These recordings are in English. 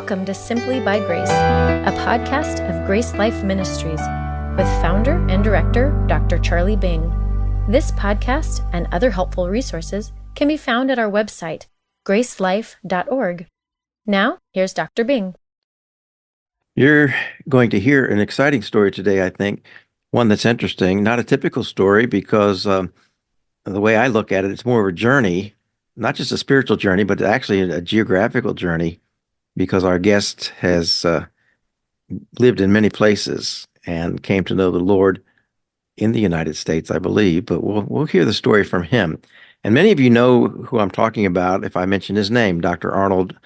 Welcome to Simply by Grace, a podcast of Grace Life Ministries with founder and director Dr. Charlie Bing. This podcast and other helpful resources can be found at our website, gracelife.org. Now, here's Dr. Bing. You're going to hear an exciting story today, I think, one that's interesting, not a typical story because the way I look at it, it's more of a journey, not just a spiritual journey, but actually a geographical journey, because our guest has lived in many places and came to know the Lord in the United States, I believe, but we'll hear the story from him. And many of you know who I'm talking about if I mention his name, Dr. Arnold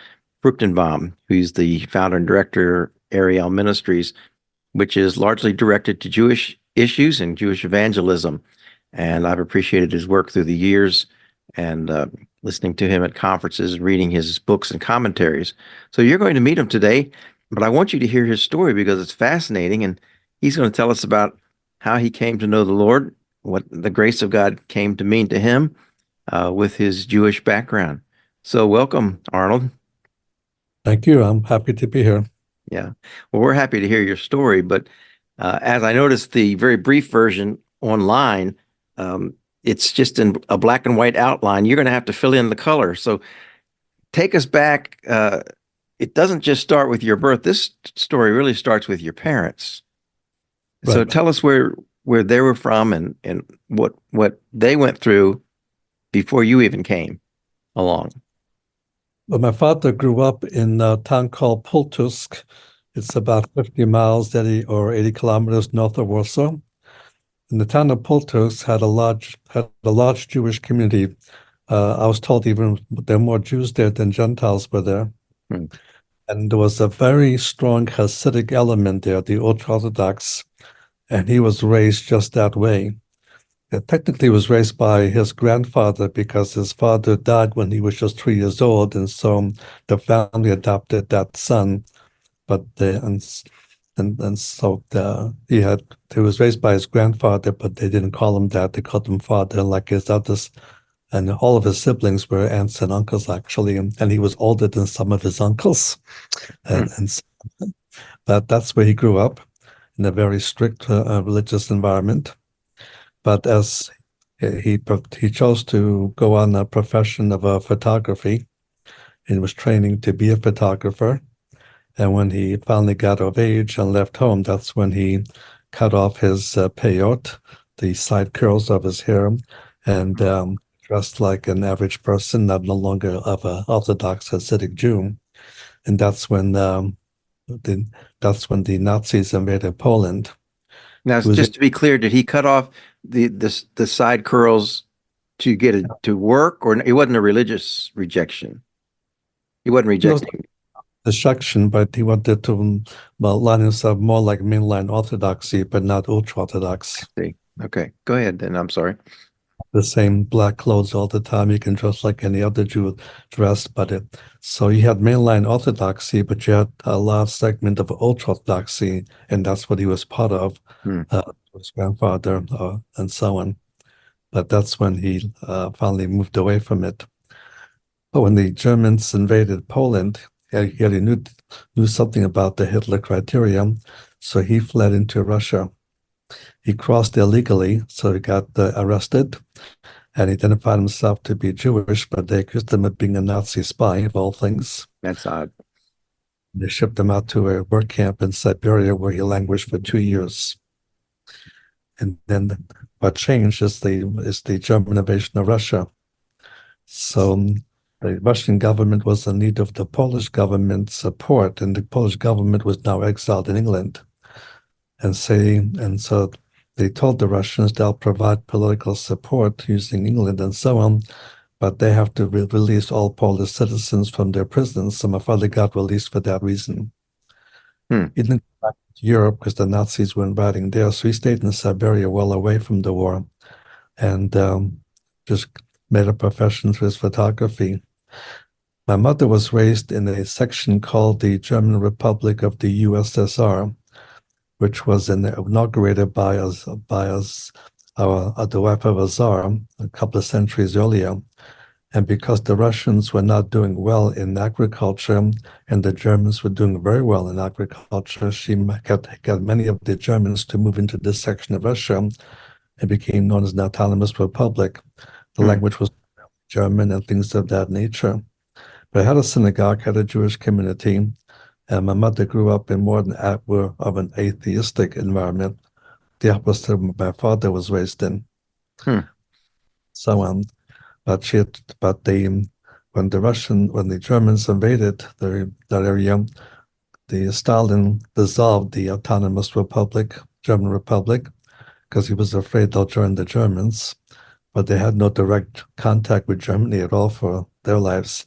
Fructenbaum, who's the founder and director Ariel Ministries, which is largely directed to Jewish issues and Jewish evangelism. And I've appreciated his work through the years and listening to him at conferences and reading his books and commentaries. So you're going to meet him today, but I want you to hear his story because it's fascinating, and he's going to tell us about how he came to know the Lord, what the grace of God came to mean to him with his Jewish background. So welcome, Arnold. Thank you. I'm happy to be here. Yeah. Well, we're happy to hear your story, but as I noticed the very brief version online, it's just in a black and white outline. You're going to have to fill in the color. So take us back. It doesn't just start with your birth. This story really starts with your parents. Right. So tell us where they were from and what they went through before you even came along. Well, my father grew up in a town called Pultusk. It's about 50 miles, 80 kilometers north of Warsaw. And the town of Pultusk had a large Jewish community. I was told even there were more Jews there than Gentiles were there. Hmm. And there was a very strong Hasidic element there, the ultra-Orthodox, and he was raised just that way. Technically, he was raised by his grandfather because his father died when he was just 3 years old, and so the family adopted that son. But he was raised by his grandfather, but they didn't call him that. They called him father, like his others, and all of his siblings were aunts and uncles actually, and he was older than some of his uncles, but that's where he grew up, in a very strict religious environment. But as he chose to go on a profession of photography, and was training to be a photographer. And when he finally got of age and left home, that's when he cut off his peyot, the side curls of his hair, and dressed like an average person, no longer of an Orthodox Hasidic Jew. And that's when the Nazis invaded Poland. Now, just to be clear, did he cut off the side curls to get it to work, or it wasn't a religious rejection? He wasn't rejecting the section, but he wanted to line himself more like mainline Orthodoxy, but not ultra-Orthodox. I see. Okay, go ahead then. I'm sorry. The same black clothes all the time. You can dress like any other Jew dressed, so you had mainline Orthodoxy, but you had a large segment of ultra-Orthodoxy, and that's what he was part of, his grandfather, and so on. But that's when he finally moved away from it. But when the Germans invaded Poland, he already knew something about the Hitler criteria, so he fled into Russia. He crossed illegally, so he got arrested, and he identified himself to be Jewish, but they accused him of being a Nazi spy, of all things. That's odd. They shipped him out to a work camp in Siberia, where he languished for 2 years. And then what changed is the German invasion of Russia. So the Russian government was in need of the Polish government's support, and the Polish government was now exiled in England. And so they told the Russians they'll provide political support using England and so on, but they have to release all Polish citizens from their prisons. So my father got released for that reason. He didn't go back to Europe because the Nazis were invading there, so he stayed in Siberia well away from the war, and just made a profession through his photography. My mother was raised in a section called the German Republic of the USSR, which was inaugurated by the wife of a Tsar a couple of centuries earlier. And because the Russians were not doing well in agriculture and the Germans were doing very well in agriculture, she got many of the Germans to move into this section of Russia and became known as an autonomous republic. The language was German and things of that nature. But I had a synagogue, had a Jewish community, and my mother grew up in more of an atheistic environment, the opposite of my father was raised in. So but when the Germans invaded that area, the Stalin dissolved the autonomous republic, German Republic, because he was afraid they'll join the Germans, but they had no direct contact with Germany at all for their lives.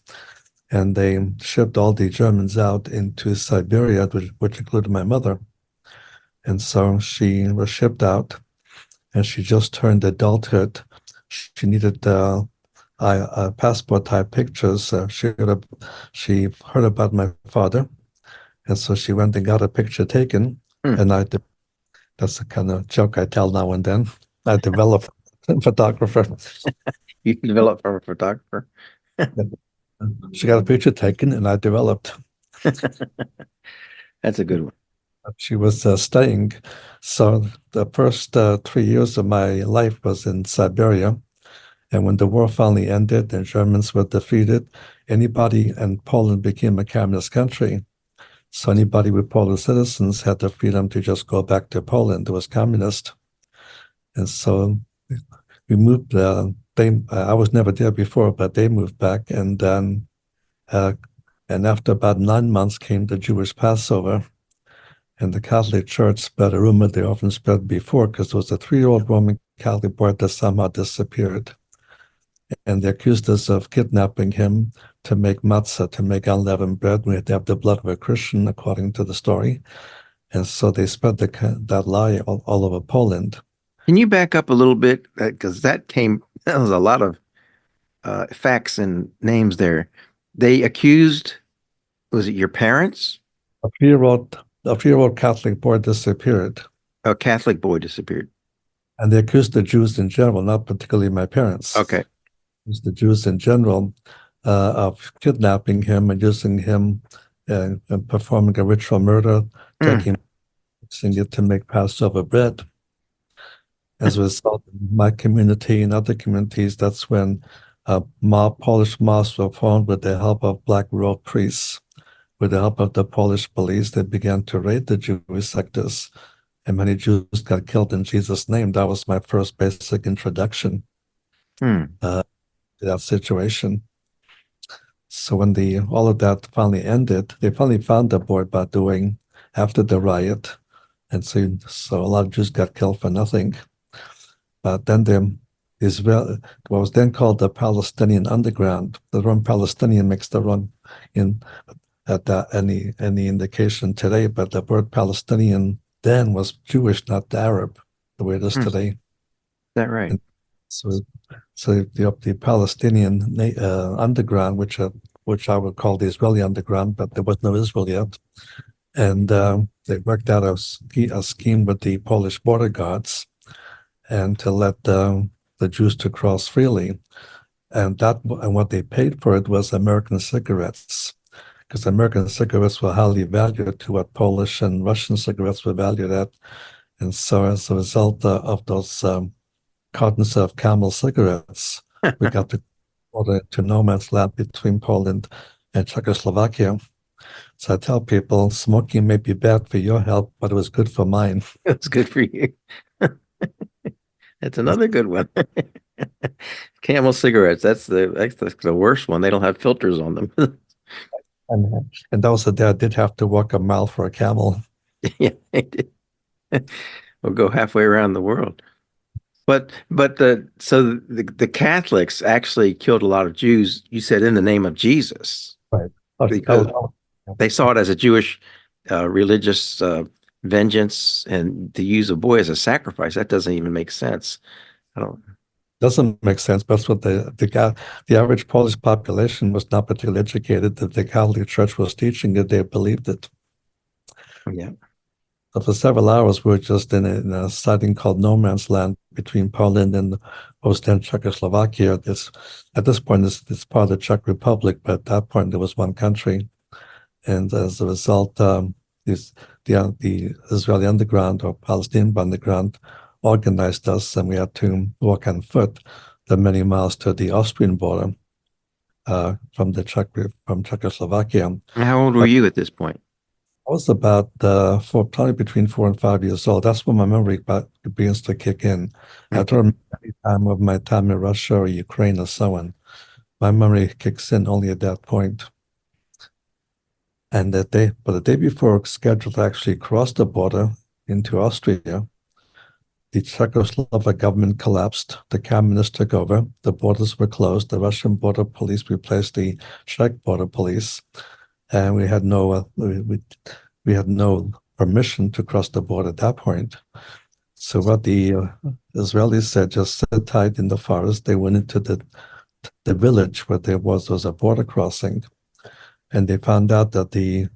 And they shipped all the Germans out into Siberia, which included my mother. And so she was shipped out, and she just turned adulthood. She needed passport type pictures. She heard about my father, and so she went and got a picture taken. And that's the kind of joke I tell now and then. I developed a photographer. You developed from a photographer. She got a picture taken, and I developed. That's a good one. She was studying. So the first 3 years of my life was in Siberia. And when the war finally ended and Germans were defeated, and Poland became a communist country. So anybody with Polish citizens had the freedom to just go back to Poland. It was communist. And so we moved. I was never there before, but they moved back. And then, and after about 9 months came the Jewish Passover. And the Catholic Church spread a rumor they often spread before, because there was a 3-year-old Roman Catholic boy that somehow disappeared. And they accused us of kidnapping him to make matzah, to make unleavened bread. We had to have the blood of a Christian, according to the story. And so they spread that lie all over Poland. Can you back up a little bit? Because that was a lot of facts and names there. They accused, was it your parents? A 3-year-old Catholic boy disappeared. A Catholic boy disappeared. And they accused the Jews in general, not particularly my parents. Okay. Accused the Jews in general of kidnapping him and using him and performing a ritual murder, taking it to make Passover bread. As a result, in my community and other communities, that's when Polish mosques were formed with the help of black robe priests. With the help of the Polish police, they began to raid the Jewish sectors, and many Jews got killed in Jesus' name. That was my first basic introduction to that situation. So when all of that finally ended, they finally found the boy doing after the riot, and so a lot of Jews got killed for nothing. But then what was then called the Palestinian Underground, the run Palestinian makes the run in any indication today, but the word Palestinian then was Jewish, not Arab, the way it is today. Is that right? And so the Palestinian underground, which I would call the Israeli underground, but there was no Israel yet, and they worked out a scheme with the Polish border guards, and to let the Jews to cross freely, and what they paid for it was American cigarettes, because American cigarettes were highly valued to what Polish and Russian cigarettes were valued at. And so as a result of those cartons of Camel cigarettes, we got to order to no man's land between Poland and Czechoslovakia. So I tell people, smoking may be bad for your health, but it was good for mine. It's good for you. That's another good one. Camel cigarettes. That's the worst one. They don't have filters on them. And that was the day I did have to walk a mile for a camel. Yeah, they did. We'll go halfway around the world. But the Catholics actually killed a lot of Jews, you said, in the name of Jesus. Right. Because they saw it as a Jewish religious vengeance, and to use a boy as a sacrifice, that doesn't even make sense. Doesn't make sense. But that's what the average Polish population was not particularly educated that the Catholic Church was teaching it. They believed it. Yeah. So for several hours, we were just in a siding called No Man's Land between Poland and what was then Czechoslovakia. At this point, it's part of the Czech Republic, but at that point, there was one country. And as a result, the Israeli underground or Palestinian underground organized us, and we had to walk on foot the many miles to the Austrian border from Czechoslovakia. How old were you at this point? I was about probably between 4 and 5 years old. That's when my memory begins to kick in. I don't remember any time of my time in Russia or Ukraine or so on. My memory kicks in only at that point. And the day before scheduled to actually cross the border into Austria, the Czechoslovak government collapsed. The communists took over. The borders were closed. The Russian border police replaced the Czech border police, and we had no permission to cross the border at that point. So what the Israelis said, just sit tight in the forest. They went into the village where there was a border crossing, and they found out that the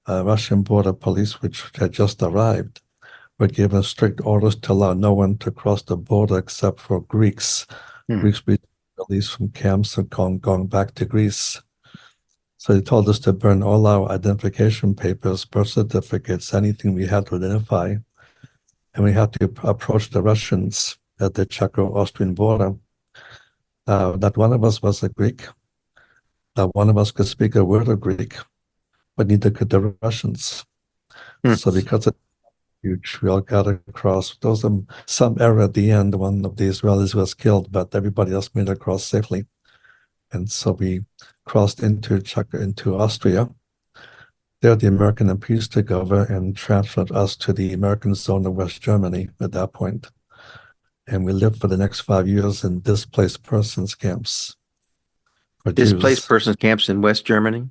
Russian border police, which had just arrived, were given strict orders to allow no one to cross the border except for Greeks. Greeks were released from camps and going back to Greece. So they told us to burn all our identification papers, birth certificates, anything we had to identify. And we had to approach the Russians at the Czech-Austrian border. Not one of us was a Greek. Not one of us could speak a word of Greek, but neither could the Russians. So because of huge, we all got across. There was some error at the end. One of the Israelis was killed, but everybody else made it across safely. And so we crossed into Austria. There, the American MPs took over and transferred us to the American zone of West Germany at that point. And we lived for the next 5 years in displaced persons camps. Displaced persons camps in West Germany?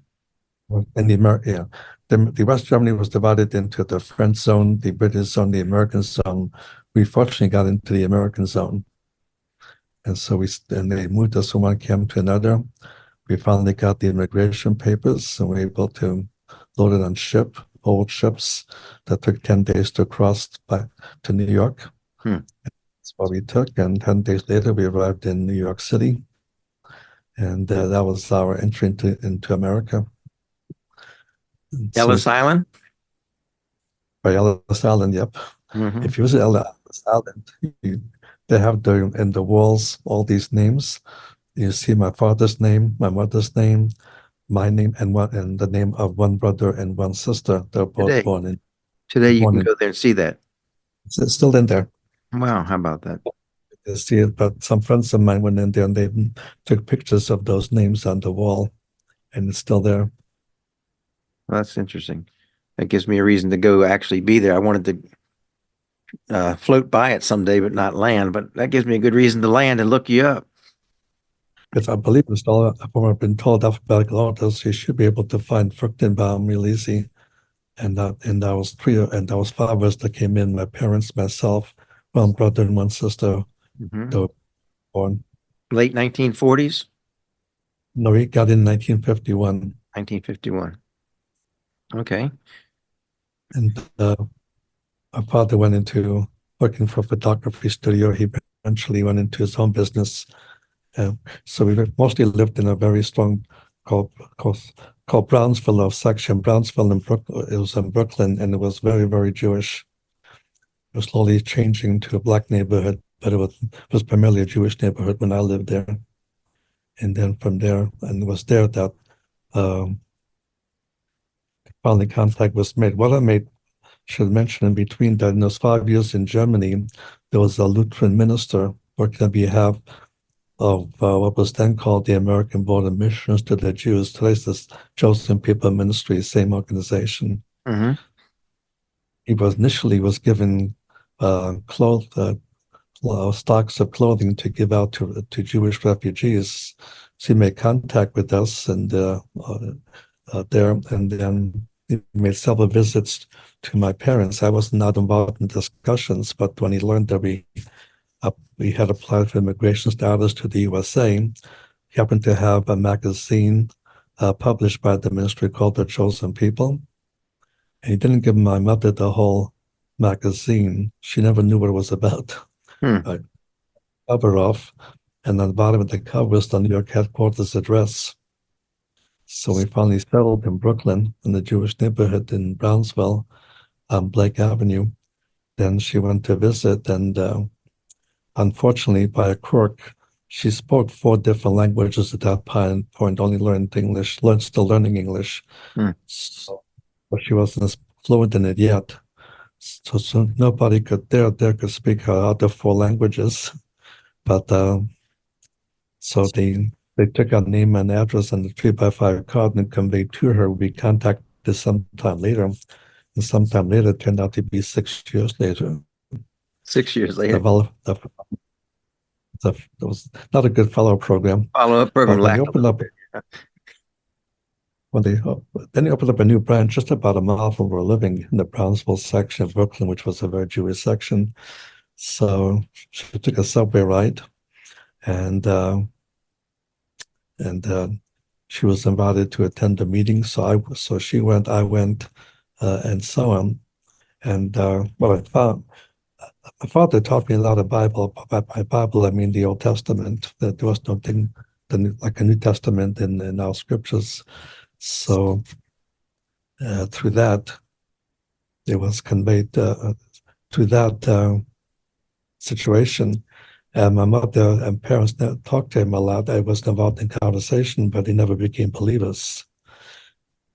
In the West Germany was divided into the French zone, the British zone, the American zone. We fortunately got into the American zone. And so they moved us from one camp to another. We finally got the immigration papers and we were able to load it on old ships that took 10 days to cross back to New York. That's what we took. And 10 days later, we arrived in New York City. And that was our entry into America. And Ellis Island? By Ellis Island, yep. If you visit Ellis Island, they have in the walls all these names. You see my father's name, my mother's name, my name, and the name of one brother and one sister. They're both born in. Today you can go there and see that. It's still in there. Wow, how about that? You see it, but some friends of mine went in there and they took pictures of those names on the wall, and it's still there. Well, that's interesting. That gives me a reason to go actually be there. I wanted to float by it someday, but not land. But that gives me a good reason to land and look you up. If I believe it's all, from what I've been told, alphabetical orders, you should be able to find Fructenbaum real easy. And that was five of us that came in. My parents, myself, one brother and one sister. They were born. Late 1940s? No, he got in 1951. 1951. Okay. And my father went into working for a photography studio. He eventually went into his own business. So we mostly lived in a very strong called Brownsville section. Brownsville in Brooklyn. It was in Brooklyn, and it was very, very Jewish. It was slowly changing to a black neighborhood, but it was primarily a Jewish neighborhood when I lived there. And then from there, and it was there that finally contact was made. What I should mention in between that in those 5 years in Germany, there was a Lutheran minister working on behalf of what was then called the American Border Missions to the Jews. Today's this Chosen People Ministry, same organization. He was initially given stocks of clothing to give out to Jewish refugees. So he made contact with us and there, and then he made several visits to my parents. I was not involved in discussions, but when he learned that we had applied for immigration status to the USA, he happened to have a magazine published by the ministry called The Chosen People. And he didn't give my mother the whole magazine. She never knew what it was about. Hmm. Cover off, and on the bottom of the cover was the New York headquarters address. So we finally settled in Brooklyn, in the Jewish neighborhood in Brownsville, on Blake Avenue. Then she went to visit, and unfortunately, by a quirk, she spoke 4 different languages at that point, only still learning English. Hmm. So, but she wasn't as fluent in it yet. So nobody could speak her other 4 languages. But so they took her name and address on the 3x5 card and conveyed to her. We contacted sometime later, and sometime later it turned out to be 6 years later. 6 years later. It was not a good follow-up program. Follow-up program But when lacked they a opened little up, bit. then they opened up a new branch just about a mile from where we're living in the Brownsville section of Brooklyn, which was a very Jewish section. So she took a subway ride, and she was invited to attend the meeting. So she went, I went, and so on. And what I found, my father taught me a lot of Bible. By Bible, I mean the Old Testament. That there was nothing like a New Testament in our scriptures. So through that, it was conveyed through that situation. And my mother and parents talked to him a lot. I was involved in conversation, but they never became believers.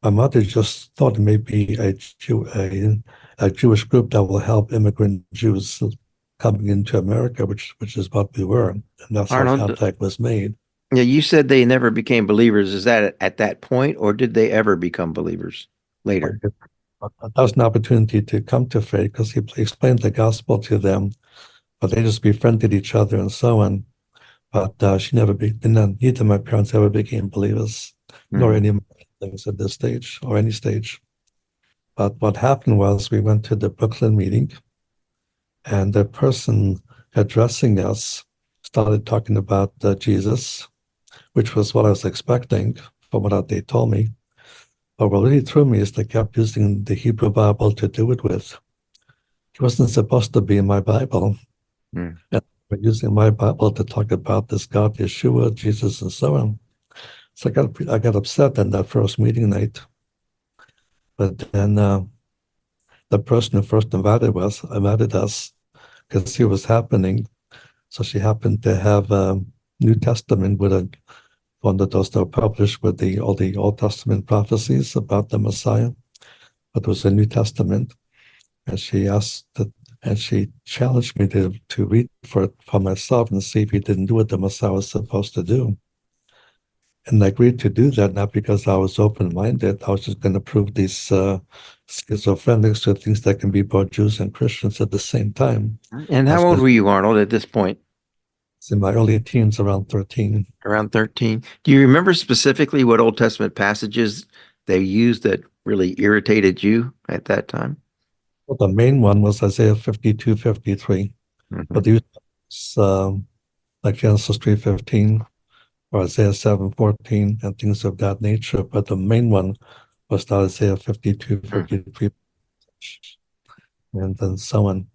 My mother just thought it may be a Jewish group that will help immigrant Jews coming into America, which is what we were. And that's how Arnold, contact was made. yeah, you said they never became believers. Is that at that point, or did they ever become believers later? That was an opportunity to come to faith because he explained the gospel to them, but they just befriended each other and so on. But neither of my parents ever became believers, nor Hmm. any of my siblings at this stage or any stage. But what happened was we went to the Brooklyn meeting, and the person addressing us started talking about Jesus, which was what I was expecting from what they told me. But what really threw me is they kept using the Hebrew Bible to do it with. It wasn't supposed to be in my Bible. Hmm. And we're using my Bible to talk about this God, Yeshua, Jesus, and so on. So I got upset in that first meeting night. But then the person who first invited us because see what was happening. So she happened to have a New Testament with one of those that were published with all the Old Testament prophecies about the Messiah. But it was a New Testament, and she challenged me to read for myself and see if he didn't do what the Messiah was supposed to do. And I agreed to do that, not because I was open-minded. I was just going to prove these schizophrenics to things that can be both Jews and Christians at the same time. And how old were you, Arnold, at this point? It's in my early teens, around 13. Around 13. Do you remember specifically what Old Testament passages they used that really irritated you at that time? Well, the main one was Isaiah 52, 53. Mm-hmm. But the like Genesis 3:15 or Isaiah 7:14 and things of that nature. But the main one was the Isaiah 52, 53, and then so on.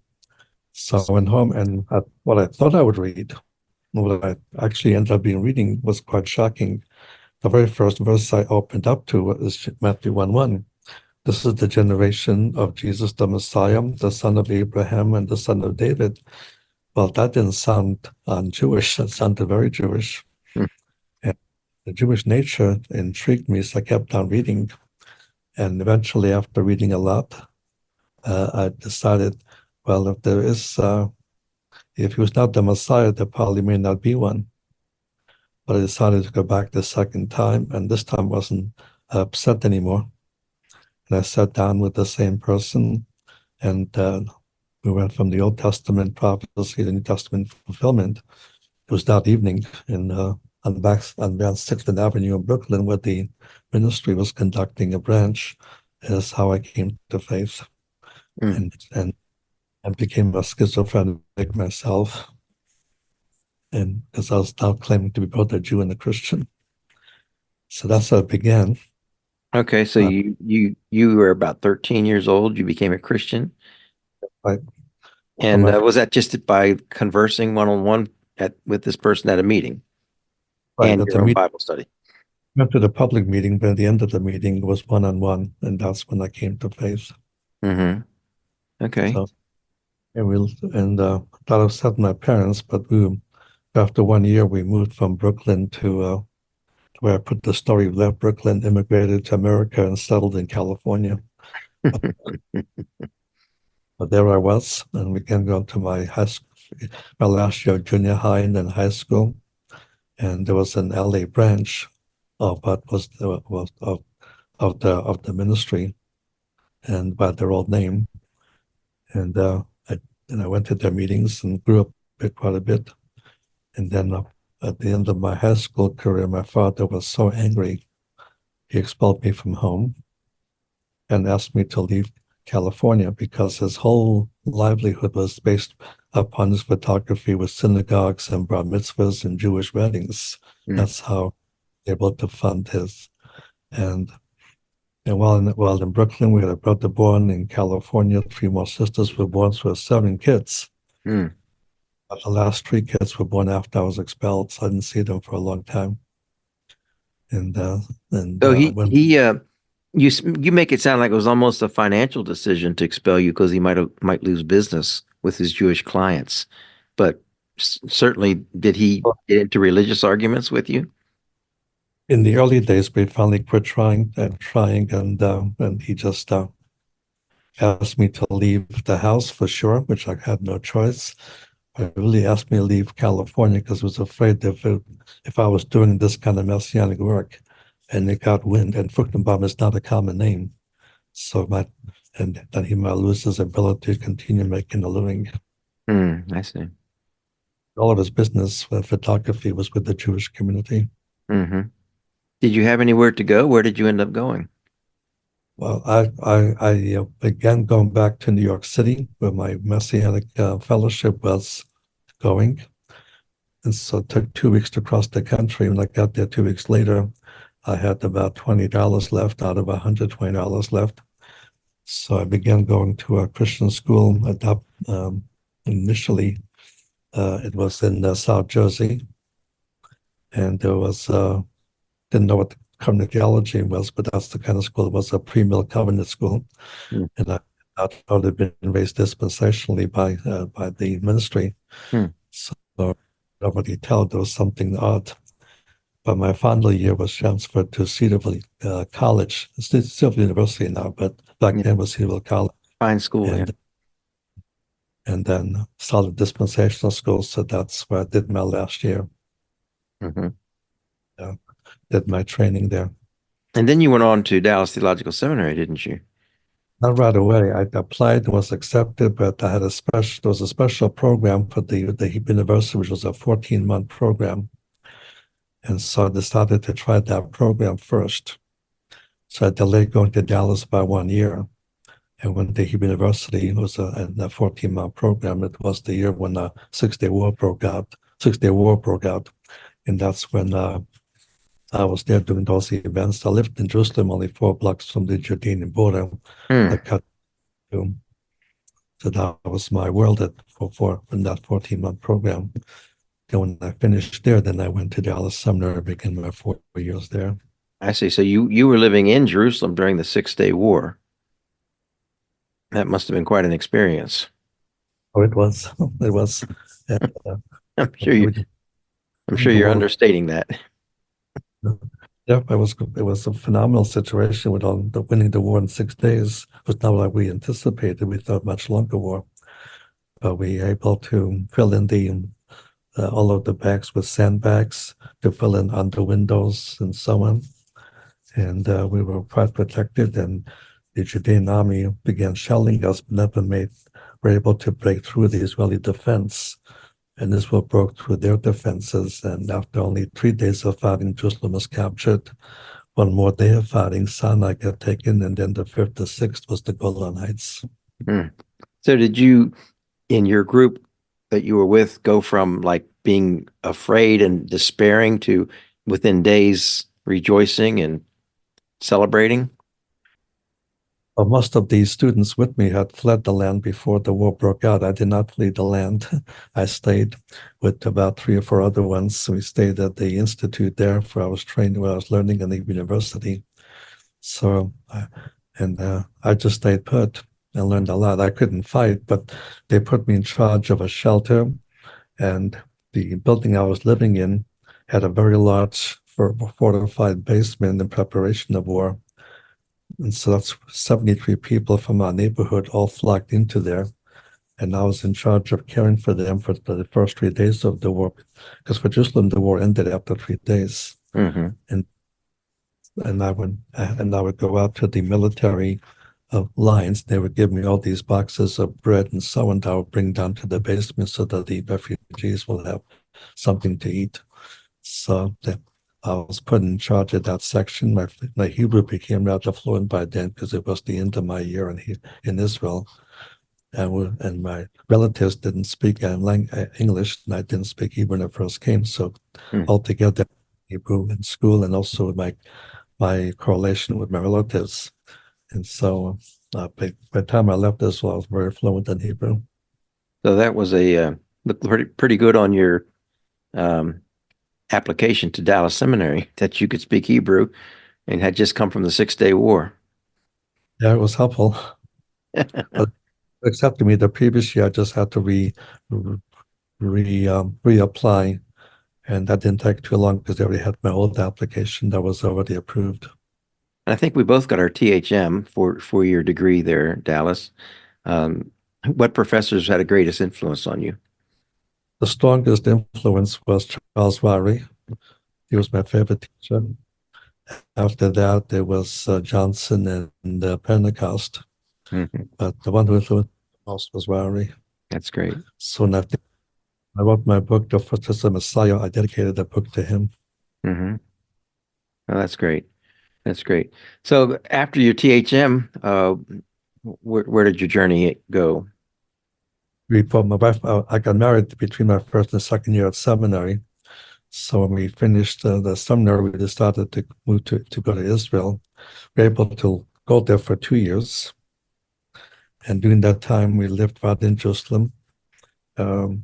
So I went home, and what I thought I would read, what I actually ended up being reading, was quite shocking. The very first verse I opened up to is Matthew 1:1. This is the generation of Jesus, the Messiah, the son of Abraham and the son of David. Well, that didn't sound Jewish. That sounded very Jewish. Hmm. And the Jewish nature intrigued me, so I kept on reading. And eventually, after reading a lot, I decided, well, if he was not the Messiah, there probably may not be one. But I decided to go back the second time, and this time wasn't upset anymore. And I sat down with the same person, and we went from the Old Testament prophecy to the New Testament fulfillment. It was that evening on 6th Avenue in Brooklyn, where the ministry was conducting a branch, is how I came to faith. Mm. And became a schizophrenic myself. And because I was now claiming to be both a Jew and a Christian. So that's how it began. Okay, so you were about 13 years old. You became a Christian. Right. And From a, was that just by conversing one-on-one with this person at a meeting right and at the your own meeting, Bible study? went to the public meeting, but at the end of the meeting it was one-on-one, and that's when I came to faith. Mm-hmm. Okay. So that upset my parents, but after 1 year we moved from Brooklyn to where I put the story. We left Brooklyn, immigrated to America, and settled in California. But there I was, and we began going to my high school, my last year of junior high and then high school. And there was an LA branch of what was of the ministry, and by their old name. And I went to their meetings and grew up quite a bit. And then at the end of my high school career, my father was so angry, he expelled me from home and asked me to leave California because his whole livelihood was based upon his photography with synagogues and bar mitzvahs and Jewish weddings. Mm. That's how able to fund his. And while in Brooklyn, we had a brother born. In California, three more sisters were born, so we had 7 kids. Mm. But the last 3 kids were born after I was expelled, so I didn't see them for a long time. And So when you make it sound like it was almost a financial decision to expel you because he might lose business with his Jewish clients. But certainly, did he get into religious arguments with you? in the early days, we finally quit trying, and he just asked me to leave the house for sure, which I had no choice. But really asked me to leave California because I was afraid if I was doing this kind of messianic work, and it got wind, and Fructenbaum is not a common name, and then he might lose his ability to continue making a living. I see. All of his business, photography, was with the Jewish community. Hmm. Did you have anywhere to go? Where did you end up going? Well, I began going back to New York City where my Messianic fellowship was going. And so it took 2 weeks to cross the country. When I got there 2 weeks later, I had about $20 left out of $120 left. So I began going to a Christian school. Initially, it was in South Jersey, and there was didn't know what the covenant theology was, but that's the kind of school. It was a pre-mill covenant school, Mm. and I thought it had been raised dispensationally by the ministry. Mm. So nobody tell there was something odd. But my final year was transferred to Cedarville College. It's Cedarville University now, but back Yeah. then was Cedarville College. Fine school, yeah. And then started dispensational school. So that's where I did my last year. Hmm. Did my training there. And then you went on to Dallas Theological Seminary, didn't you? Not right away. I applied and was accepted, but there was a special program for the Hebrew University, which was a 14-month program. And so I decided to try that program first. So I delayed going to Dallas by 1 year. And went to Hebrew University. Was a 14-month program. It was the year when the Six-Day War broke out. And that's when I was there doing those events. I lived in Jerusalem, only 4 blocks from the Jordanian border. Mm. I cut to. So that was my world in that 14-month program. Then when I finished there, then I went to Dallas Seminary, began my 4 years there. I see. So you were living in Jerusalem during the Six-Day War. That must have been quite an experience. Oh, it was. It was. Uh, I'm sure you. I'm sure the you're war. understating that. Yeah, it was a phenomenal situation with all the winning the war in 6 days. It was not like we anticipated. We thought much longer war, but we were able to fill in all of the bags with sandbags to fill in under windows and so on. And we were quite protected. And the Judean army began shelling us, but were able to break through the Israeli defense. And Israel broke through their defenses. And after only 3 days of fighting, Jerusalem was captured. One more day of fighting, Sinai got taken, and then the 5th to 6th was the Golan Heights. Mm. So did you, in your group that you were with, go from like being afraid and despairing to within days rejoicing and celebrating? But most of the students with me had fled the land before the war broke out. I did not flee the land. I stayed with about 3 or 4 other ones. We stayed at the institute there where I was trained, where I was learning in the university. So, I just stayed put and learned a lot. I couldn't fight, but they put me in charge of a shelter, and the building I was living in had a very large fortified basement in preparation of war. And so that's 73 people from our neighborhood all flocked into there. And I was in charge of caring for them for the first 3 days of the war, because for Jerusalem, the war ended after 3 days. Mm-hmm. And I would go out to the military lines. They would give me all these boxes of bread and so on that I would bring down to the basement so that the refugees will have something to eat. So I was put in charge of that section. My Hebrew became rather fluent by then because it was the end of my year in Israel. And my relatives didn't speak English, and I didn't speak Hebrew when I first came. So altogether, Hebrew in school, and also my correlation with my relatives. And so by the time I left Israel, I was very fluent in Hebrew. So that was looked pretty good on your application to Dallas Seminary that you could speak Hebrew and had just come from the 6-Day War. Yeah, it was helpful. But accepted me the previous year, I just had to reapply, and that didn't take too long because they already had my old application that was already approved. And I think we both got our THM for your degree there, Dallas. What professors had the greatest influence on you? The strongest influence was Charles Ryrie. He was my favorite teacher. After that, there was Johnson and Pentecost. Mm-hmm. But the one who influenced me most was Ryrie. That's great. So when I wrote my book, The Footsteps of Messiah, I dedicated the book to him. Mm-hmm. Oh, that's great. That's great. So after your THM, where did your journey go? My wife, I got married between my first and second year at seminary. So when we finished the seminary, we decided to move to go to Israel. We were able to go there for 2 years. And during that time, we lived right in Jerusalem, and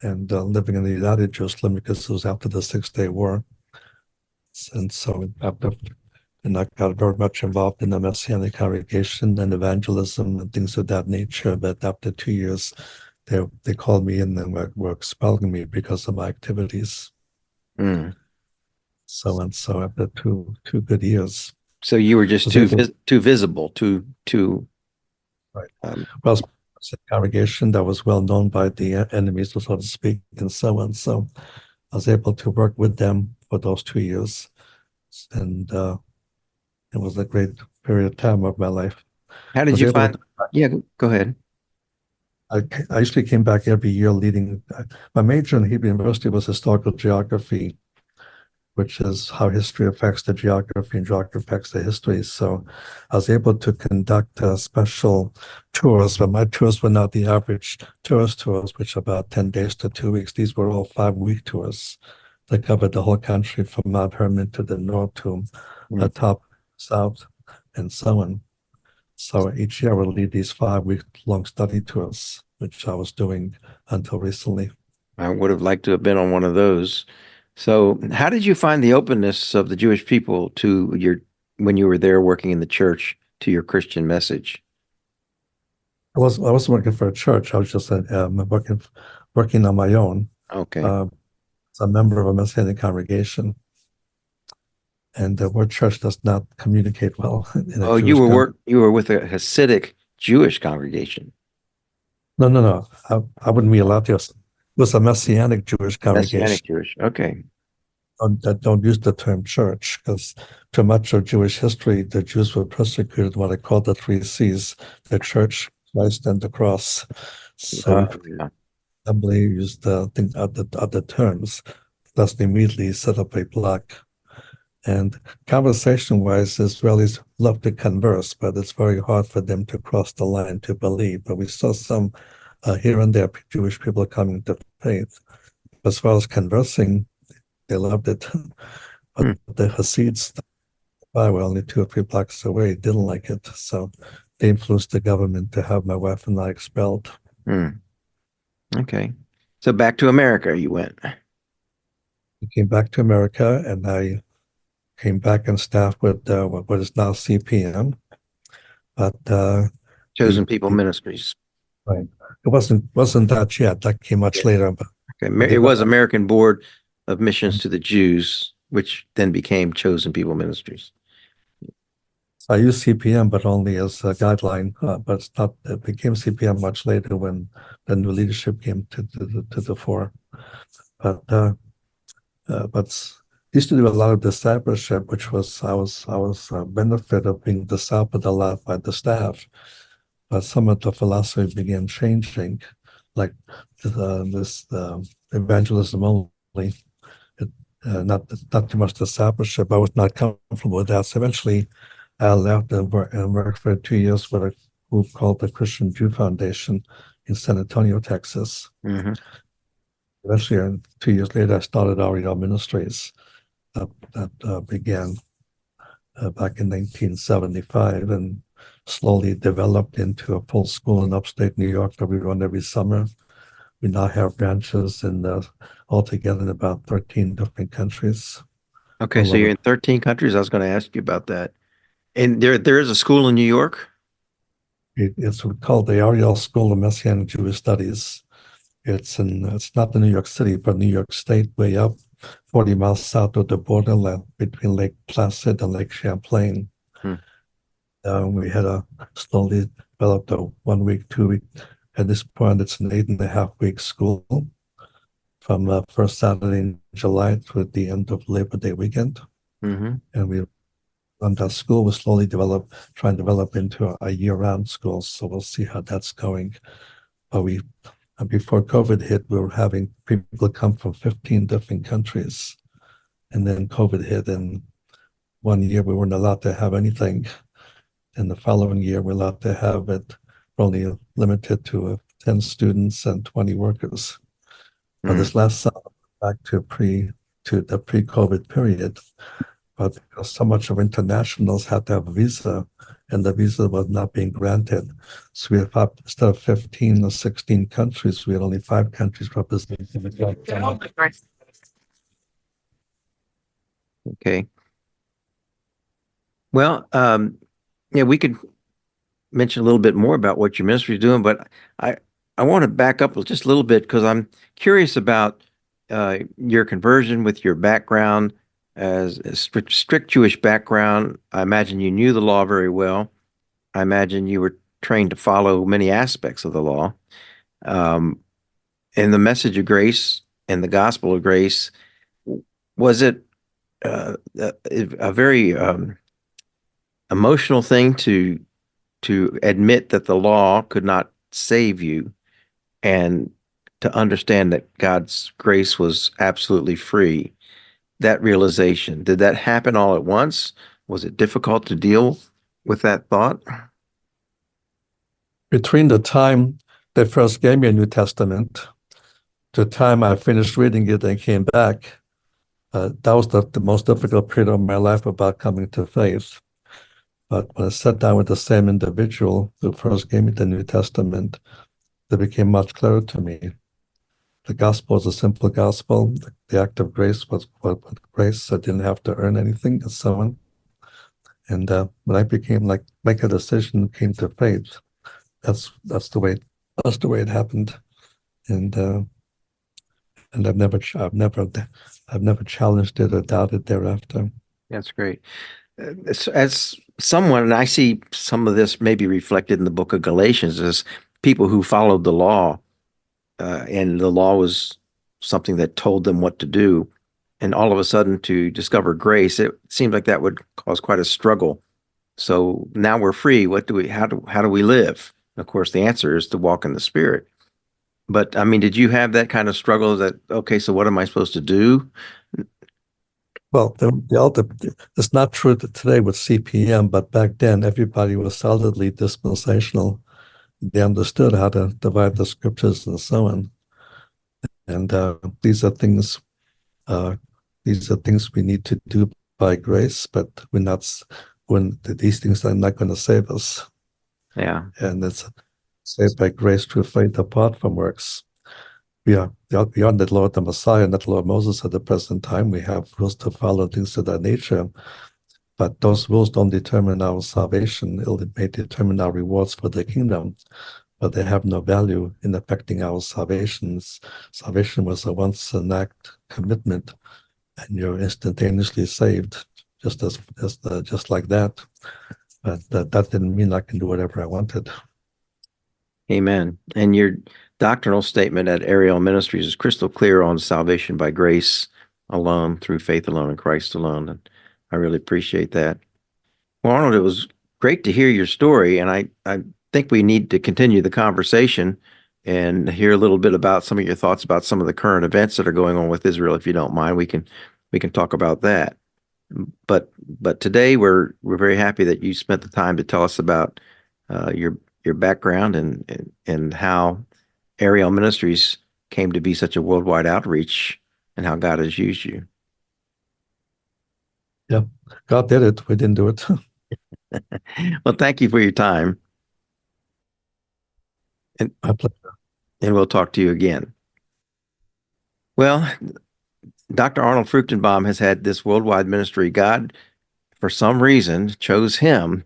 living in the United Jerusalem because it was after the 6-Day War. And so I got very much involved in the Messianic congregation and evangelism and things of that nature. But after 2 years, they called me in and were expelling me because of my activities. Mm. So after two good years. So you were just too visible, too. Right. Well, it's a congregation that was well known by the enemies, so to speak, and so on. So I was able to work with them for those 2 years, and it was a great period of time of my life. How did you find? Yeah, go ahead. I usually came back every year leading. My major in Hebrew University was historical geography, which is how history affects the geography and geography affects the history. So I was able to conduct special tours, but my tours were not the average tourist tours, which are about 10 days to 2 weeks. These were all 5-week tours that covered the whole country from Mount Hermon to the north to the top south and so on. So each year I would lead these 5-week long study tours, which I was doing until recently. I would have liked to have been on one of those. So how did you find the openness of the Jewish people when you were there working in the church, to your Christian message? I wasn't working for a church. I was just working on my own. Okay. As a member of a Messianic congregation. And the word church does not communicate well in a you were with a Hasidic Jewish congregation. No. I wouldn't be allowed to. It was a Messianic Jewish congregation. Messianic Jewish. Okay. Don't use the term church, because too much of Jewish history, the Jews were persecuted, what I call the 3 C's: the church, Christ, and the cross. So somebody used other terms, thus immediately set up a block. And conversation-wise, Israelis love to converse, but it's very hard for them to cross the line to believe. But we saw some here and there Jewish people coming to faith. As far as conversing, they loved it. But the Hasids by were only 2 or 3 blocks away, didn't like it. So they influenced the government to have my wife and I expelled. Hmm. Okay. So back to America you went. I came back to America and I came back and staffed with what is now CPM. But Chosen the, People the Ministries. right, it wasn't that yet. That came much Yeah. later. But Okay. they It got was American Board of Missions to the Jews, which then became Chosen People Ministries. I used CPM, but only as a guideline. But it's not. It became CPM much later when the new leadership came to the fore. But used to do a lot of discipleship, which was I was benefit of being discipled a lot by the staff. But some of the philosophy began changing, like this evangelism only. It, not too much discipleship. I was not comfortable with that. So eventually, I left and worked for 2 years with a group called the Christian Jew Foundation in San Antonio, Texas. Hmm. Eventually, 2 years later, I started REL Ministries that began back in 1975 and slowly developed into a full school in upstate New York that we run every summer. We now have branches altogether in about 13 different countries. Okay, All so you're over. in 13 countries. I was going to ask you about that. And there is a school in New York? It's called the REL School of Messianic Jewish Studies. It's not in New York City, but New York State, way up 40 miles south of the borderland between Lake Placid and Lake Champlain. Hmm. We had slowly developed a 1 week, 2 week. At this point, it's an 8.5 week school from first Saturday in July to the end of Labor Day weekend. Hmm. And we run that school. We slowly try and develop into a year-round school. So we'll see how that's going. But before COVID hit, we were having people come from 15 different countries. And then COVID hit, and 1 year we weren't allowed to have anything. And the following year, we're allowed to have it only limited to 10 students and 20 workers. But Hmm. this last summer, back to the pre-COVID period, but because so much of internationals had to have a visa, and the visa was not being granted. So we have, instead of 15 or 16 countries, we had only 5 countries represented. Okay. Well, yeah, we could mention a little bit more about what your ministry is doing, but I I want to back up just a little bit because I'm curious about your conversion with your background as a strict Jewish background. I imagine you knew the law very well. I imagine you were trained to follow many aspects of the law. Um, and the message of grace and the gospel of grace, was it a very emotional thing to admit that the law could not save you and to understand that God's grace was absolutely free? That realization, did that happen all at once? Was it difficult to deal with that thought? Between the time they first gave me a New Testament, to the time I finished reading it and came back, that was the most difficult period of my life about coming to faith. But when I sat down with the same individual who first gave me the New Testament, it became much clearer to me. The gospel is a simple gospel. The act of grace was grace. I didn't have to earn anything and so on. And when I became make a decision, came to faith, that's the way it happened. And I've never challenged it or doubted thereafter. That's great. As someone, and I see some of this maybe reflected in the book of Galatians, as people who followed the law, and the law was something that told them what to do. And all of a sudden to discover grace, it seems like that would cause quite a struggle. So now we're free. How do we live? And of course, the answer is to walk in the Spirit. But I mean, did you have that kind of struggle that, okay, so what am I supposed to do? Well, it's not true today with CPM, but back then everybody was solidly dispensational. They understood how to divide the scriptures and so on. And these are things we need to do by grace, but these things are not going to save us. Yeah. And it's saved by grace through faith apart from works. We are beyond the Lord the Messiah, not Lord Moses at the present time. We have rules to follow, things of that nature. But those rules don't determine our salvation. It may determine our rewards for the kingdom, but they have no value in affecting our salvations. Salvation was a once an act commitment, and you're instantaneously saved, just like that. But that didn't mean I can do whatever I wanted. Amen. And your doctrinal statement at Ariel Ministries is crystal clear on salvation by grace alone, through faith alone, in Christ alone. And I really appreciate that. Well, Arnold, it was great to hear your story, and I think we need to continue the conversation and hear a little bit about some of your thoughts about some of the current events that are going on with Israel. If you don't mind, we can talk about that. But today we're very happy that you spent the time to tell us about your background and how Ariel Ministries came to be such a worldwide outreach and how God has used you. Yeah, God did it. We didn't do it. Well, thank you for your time. And My pleasure. and we'll talk to you again. Well, Dr. Arnold Fructenbaum has had this worldwide ministry. God, for some reason, chose him,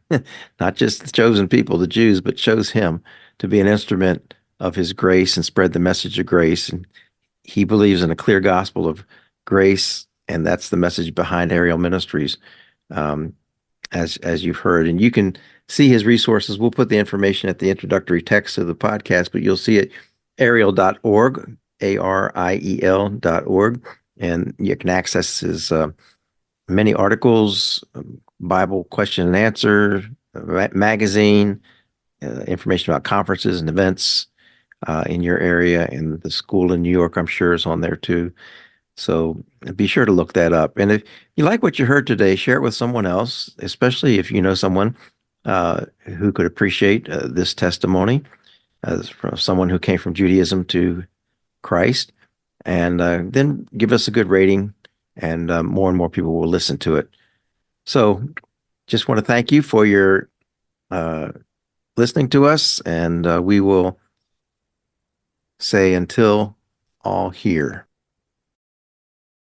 not just the chosen people, the Jews, but chose him to be an instrument of his grace and spread the message of grace. And he believes in a clear gospel of grace, and that's the message behind Ariel Ministries, as you've heard. And you can see his resources. We'll put the information at the introductory text of the podcast, but you'll see it ariel.org, ariel.org, and you can access his many articles, Bible question and answer, magazine, information about conferences and events in your area, and the school in New York, I'm sure, is on there too. So be sure to look that up. And if you like what you heard today, share it with someone else, especially if you know someone who could appreciate this testimony from someone who came from Judaism to Christ. And then give us a good rating, and more people will listen to it. So just want to thank you for your listening to us, and we will say until all here.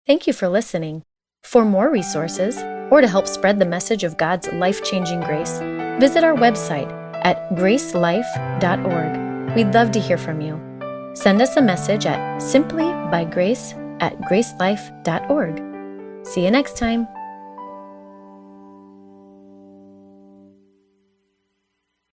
Thank you for listening. For more resources, or to help spread the message of God's life-changing grace, visit our website at gracelife.org. We'd love to hear from you. Send us a message at simplybygrace@gracelife.org. See you next time.